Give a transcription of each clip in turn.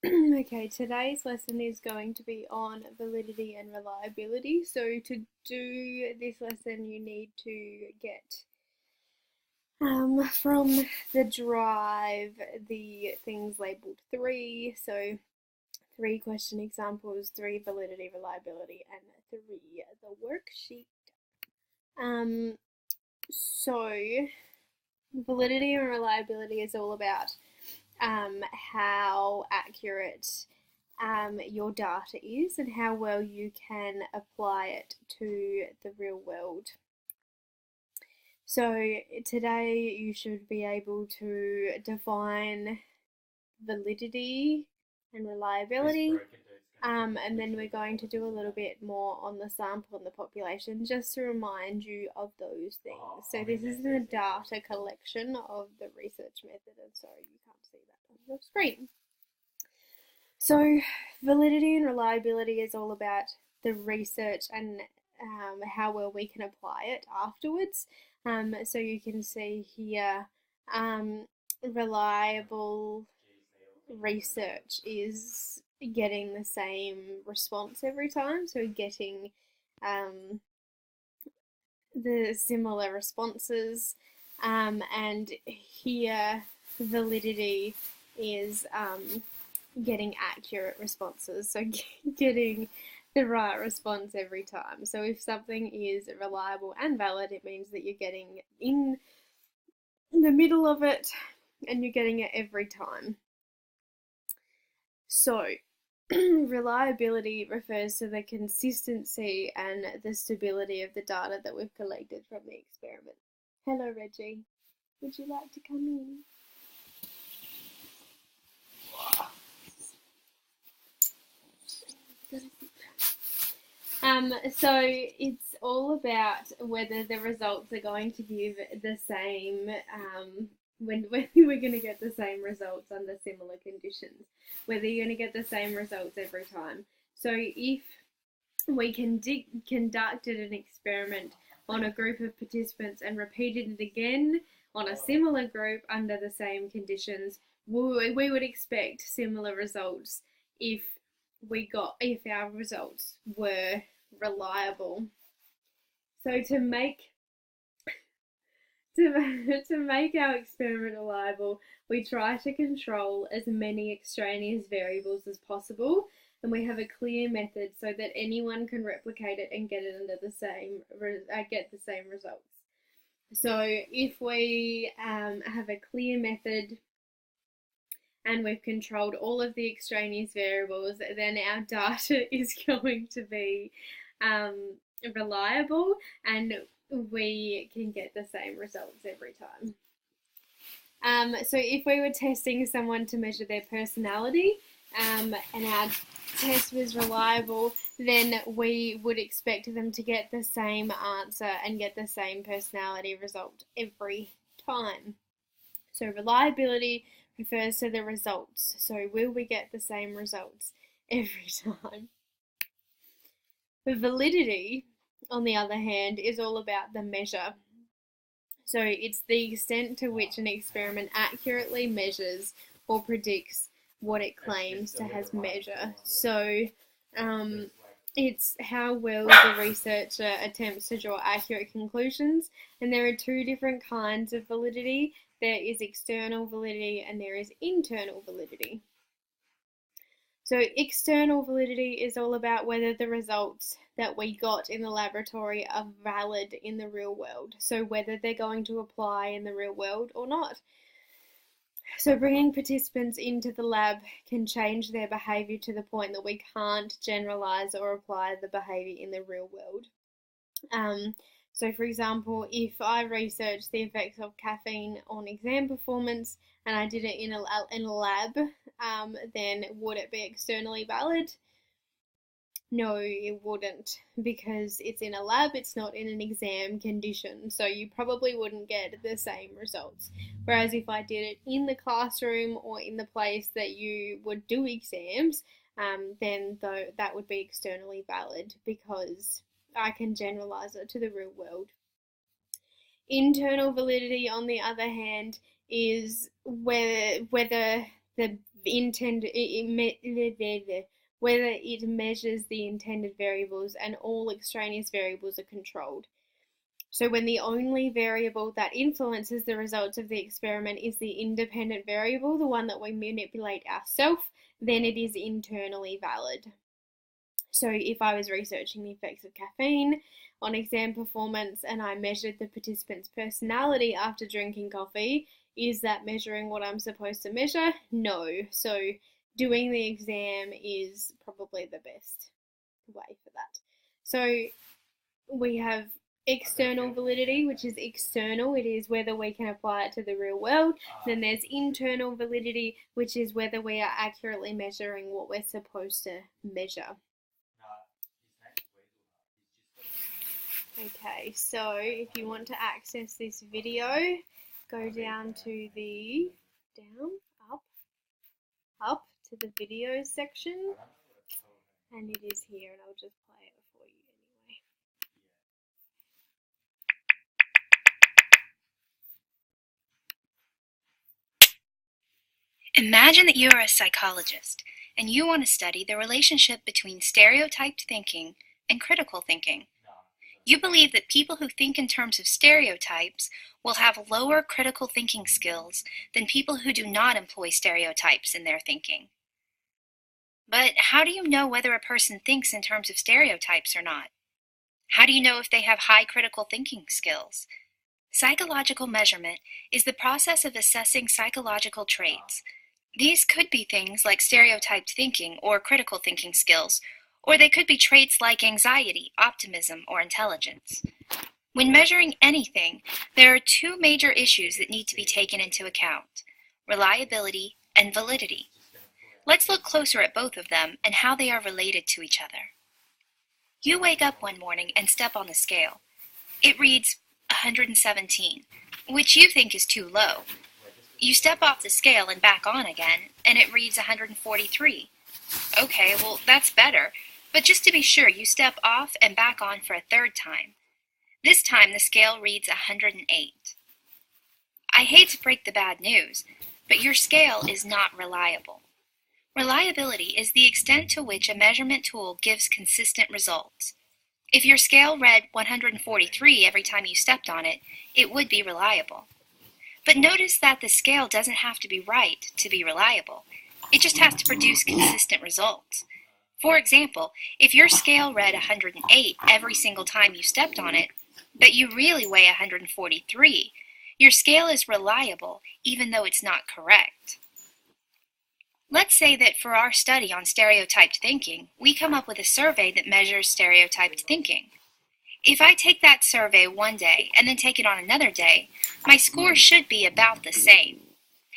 Okay, today's lesson is going to be on validity and reliability. So to do this lesson, you need to get from the drive the things labeled three. So three question examples, three validity, reliability, and three the worksheet. Um, so validity and reliability is all about how accurate your data is and how well you can apply it to the real world. So today you should be able to define validity and reliability. And then we're going to do a little bit more on the sample and the population just to remind you of those things. So this is the data collection of the research method, and sorry you can't see that on your screen. So validity and reliability is all about the research and how well we can apply it afterwards. So you can see here, reliable research is getting the same response every time. So getting the similar responses, and here validity is getting accurate responses. So getting the right response every time. So if something is reliable and valid, it means that you're getting in the middle of it and you're getting it every time. So reliability refers to the consistency and the stability of the data that we've collected from the experiment. Hello, Reggie. Would you like to come in? So it's all about whether the results are going to give the same, when we're going to get the same results under similar conditions, whether you're going to get the same results every time. So if we conducted an experiment on a group of participants and repeated it again on a similar group under the same conditions, we would expect similar results if our results were reliable. So to make our experiment reliable, we try to control as many extraneous variables as possible, and we have a clear method so that anyone can replicate it and get the same results. So if we have a clear method and we've controlled all of the extraneous variables, then our data is going to be reliable and we can get the same results every time. So if we were testing someone to measure their personality, and our test was reliable, then we would expect them to get the same answer and get the same personality result every time. So reliability refers to the results. So will we get the same results every time? The validity, on the other hand, is all about the measure. So it's the extent to which an experiment accurately measures or predicts what it claims to has measure. So it's how well the researcher attempts to draw accurate conclusions. And there are two different kinds of validity. There is external validity and there is internal validity. So external validity is all about whether the results that we got in the laboratory are valid in the real world. So whether they're going to apply in the real world or not. So bringing participants into the lab can change their behaviour to the point that we can't generalise or apply the behaviour in the real world. So for example, if I researched the effects of caffeine on exam performance and I did it in a lab, then would it be externally valid? No, it wouldn't, because it's in a lab, it's not in an exam condition, so you probably wouldn't get the same results. Whereas if I did it in the classroom or in the place that you would do exams, then that would be externally valid because I can generalize it to the real world. Internal validity, on the other hand, is whether the intended, whether it measures the intended variables and all extraneous variables are controlled. So when the only variable that influences the results of the experiment is the independent variable, the one that we manipulate ourselves, then it is internally valid. So if I was researching the effects of caffeine on exam performance and I measured the participant's personality after drinking coffee, is that measuring what I'm supposed to measure? No. So doing the exam is probably the best way for that. So we have external validity, which is external. It is whether we can apply it to the real world. Then there's internal validity, which is whether we are accurately measuring what we're supposed to measure. Okay, so if you want to access this video, go down to the, up to the videos section, and it is here, and I'll just play it for you anyway. Imagine that you are a psychologist, and you want to study the relationship between stereotyped thinking and critical thinking. You believe that people who think in terms of stereotypes will have lower critical thinking skills than people who do not employ stereotypes in their thinking. But how do you know whether a person thinks in terms of stereotypes or not? How do you know if they have high critical thinking skills? Psychological measurement is the process of assessing psychological traits. These could be things like stereotyped thinking or critical thinking skills, or they could be traits like anxiety, optimism, or intelligence. When measuring anything, there are two major issues that need to be taken into account: reliability and validity. Let's look closer at both of them and how they are related to each other. You wake up one morning and step on the scale. It reads 117, which you think is too low. You step off the scale and back on again, and it reads 143. Okay, well, that's better. But just to be sure, you step off and back on for a third time. This time the scale reads 108. I hate to break the bad news, but your scale is not reliable. Reliability is the extent to which a measurement tool gives consistent results. If your scale read 143 every time you stepped on it, it would be reliable. But notice that the scale doesn't have to be right to be reliable. It just has to produce consistent results. For example, if your scale read 108 every single time you stepped on it, but you really weigh 143, your scale is reliable even though it's not correct. Let's say that for our study on stereotyped thinking, we come up with a survey that measures stereotyped thinking. If I take that survey one day and then take it on another day, my score should be about the same.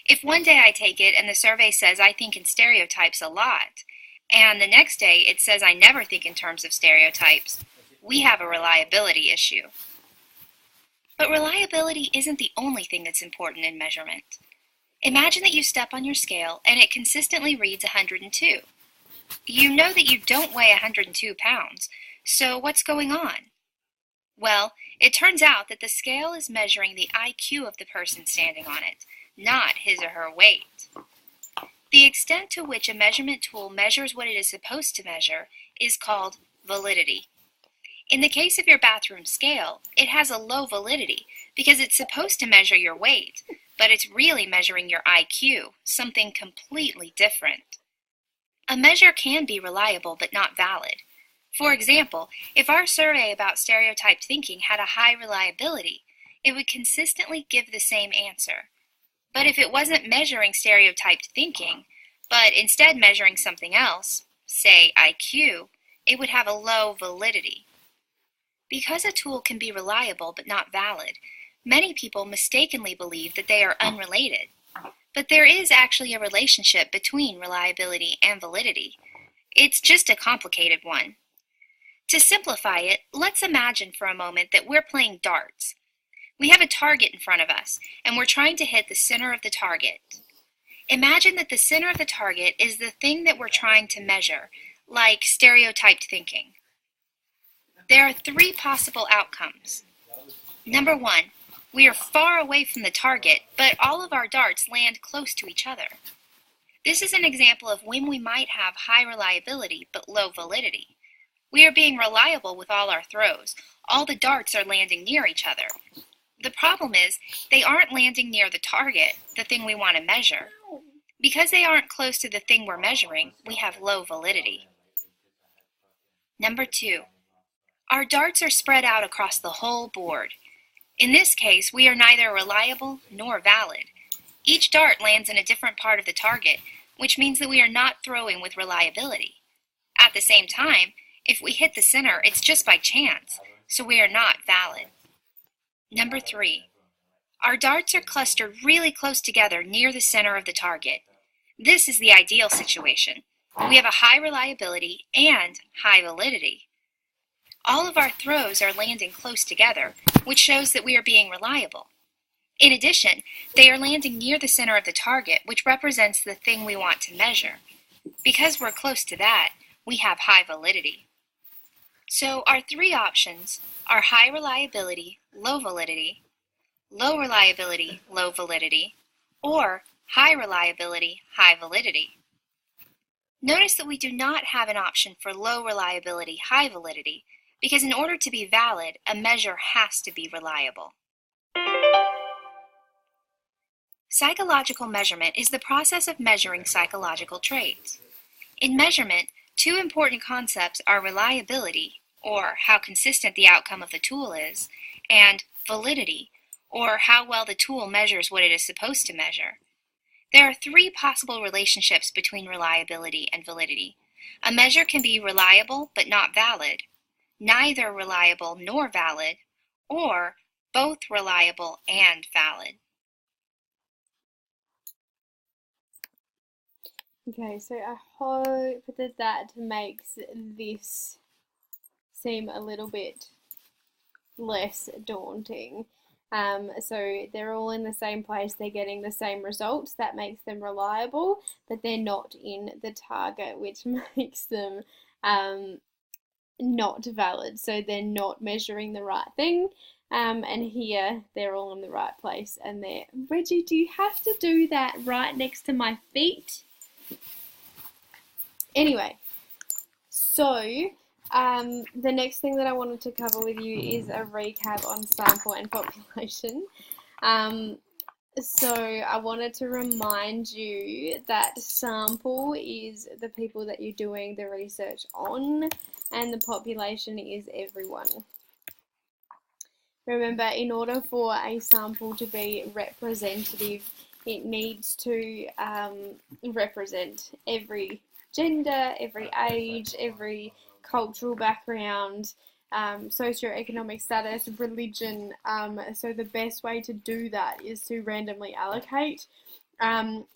If one day I take it and the survey says I think in stereotypes a lot, and the next day it says I never think in terms of stereotypes, we have a reliability issue. But reliability isn't the only thing that's important in measurement. Imagine that you step on your scale and it consistently reads 102. You know that you don't weigh 102 pounds, so what's going on? Well, it turns out that the scale is measuring the IQ of the person standing on it, not his or her weight. The extent to which a measurement tool measures what it is supposed to measure is called validity. In the case of your bathroom scale, it has a low validity because it's supposed to measure your weight, but it's really measuring your IQ, something completely different. A measure can be reliable but not valid. For example, if our survey about stereotyped thinking had a high reliability, it would consistently give the same answer. But if it wasn't measuring stereotyped thinking, but instead measuring something else, say IQ, it would have a low validity. Because a tool can be reliable but not valid, many people mistakenly believe that they are unrelated. But there is actually a relationship between reliability and validity. It's just a complicated one. To simplify it, let's imagine for a moment that we're playing darts. We have a target in front of us, and we're trying to hit the center of the target. Imagine that the center of the target is the thing that we're trying to measure, like stereotyped thinking. There are three possible outcomes. Number one, we are far away from the target, but all of our darts land close to each other. This is an example of when we might have high reliability but low validity. We are being reliable with all our throws. All the darts are landing near each other. The problem is they aren't landing near the target, the thing we want to measure. Because they aren't close to the thing we're measuring, we have low validity. Number 2. Our darts are spread out across the whole board. In this case, we are neither reliable nor valid. Each dart lands in a different part of the target, which means that we are not throwing with reliability. At the same time, if we hit the center, it's just by chance, so we are not valid. Number 3. Our darts are clustered really close together near the center of the target. This is the ideal situation. We have a high reliability and high validity. All of our throws are landing close together, which shows that we are being reliable. In addition, they are landing near the center of the target, which represents the thing we want to measure. Because we're close to that, we have high validity. So our 3 options are high reliability, low validity, low reliability, low validity, or high reliability, high validity. Notice that we do not have an option for low reliability, high validity, because in order to be valid, a measure has to be reliable. Psychological measurement is the process of measuring psychological traits. In measurement, 2 important concepts are reliability, or how consistent the outcome of the tool is, and validity, or how well the tool measures what it is supposed to measure. There are 3 possible relationships between reliability and validity. A measure can be reliable but not valid, neither reliable nor valid, or both reliable and valid. Okay, so I hope that makes this seem a little bit less daunting. So they're all in the same place, they're getting the same results, that makes them reliable, but they're not in the target, which makes them not valid. So they're not measuring the right thing. And here they're all in the right place, and they're... Reggie, do you have to do that right next to my feet? Anyway, so the next thing that I wanted to cover with you is a recap on sample and population. So I wanted to remind you that sample is the people that you're doing the research on, and the population is everyone. Remember, in order for a sample to be representative, it needs to represent every gender, every age, every cultural background, socioeconomic status, religion. So the best way to do that is to randomly allocate.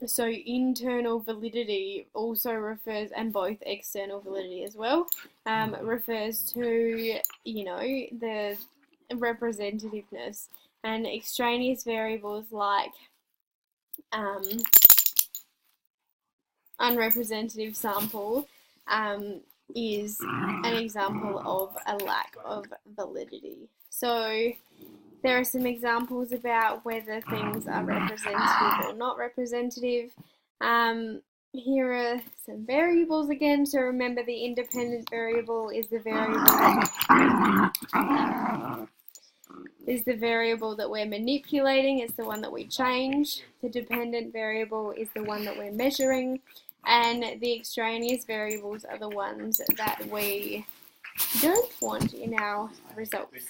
So internal validity also refers, and both external validity as well, refers to, the representativeness, and extraneous variables like unrepresentative sample is an example of a lack of validity. So there are some examples about whether things are representative or not representative. Here are some variables again. So remember, the independent variable is the variable that we're manipulating. It's the one that we change. The dependent variable is the one that we're measuring, and the extraneous variables are the ones that we don't want in our results.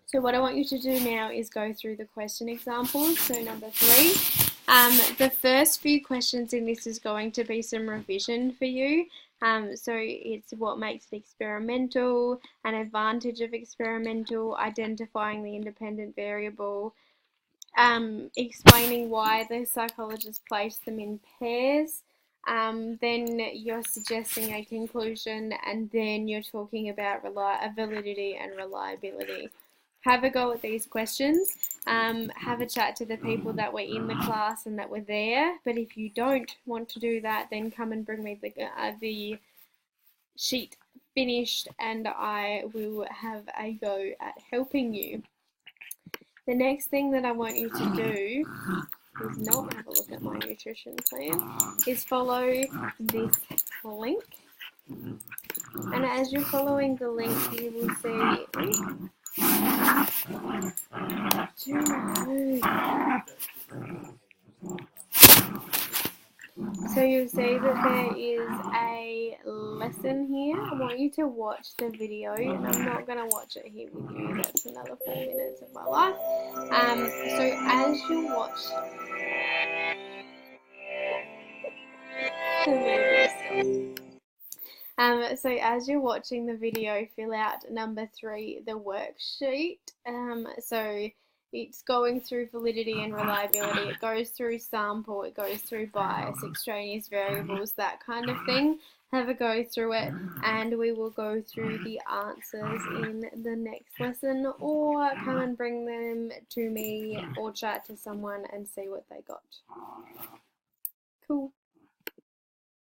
So what I want you to do now is go through the question examples. So number 3, the first few questions in this is going to be some revision for you. So it's what makes it experimental, an advantage of experimental, identifying the independent variable, explaining why the psychologist placed them in pairs, then you're suggesting a conclusion, and then you're talking about validity and reliability. Have a go at these questions. Have a chat to the people that were in the class and that were there. But if you don't want to do that, then come and bring me the sheet finished, and I will have a go at helping you. The next thing that I want you to do is not have a look at my nutrition plan, is follow this link. And as you're following the link, you will see, so you'll see that there is a lesson here. I want you to watch the video, and I'm not going to watch it here with you. That's another 4 minutes of my life. So as you watch the video, so as you're watching the video, fill out number 3, the worksheet. So it's going through validity and reliability. It goes through sample, it goes through bias, extraneous variables, that kind of thing. Have a go through it, and we will go through the answers in the next lesson, or come and bring them to me or chat to someone and see what they got. Cool.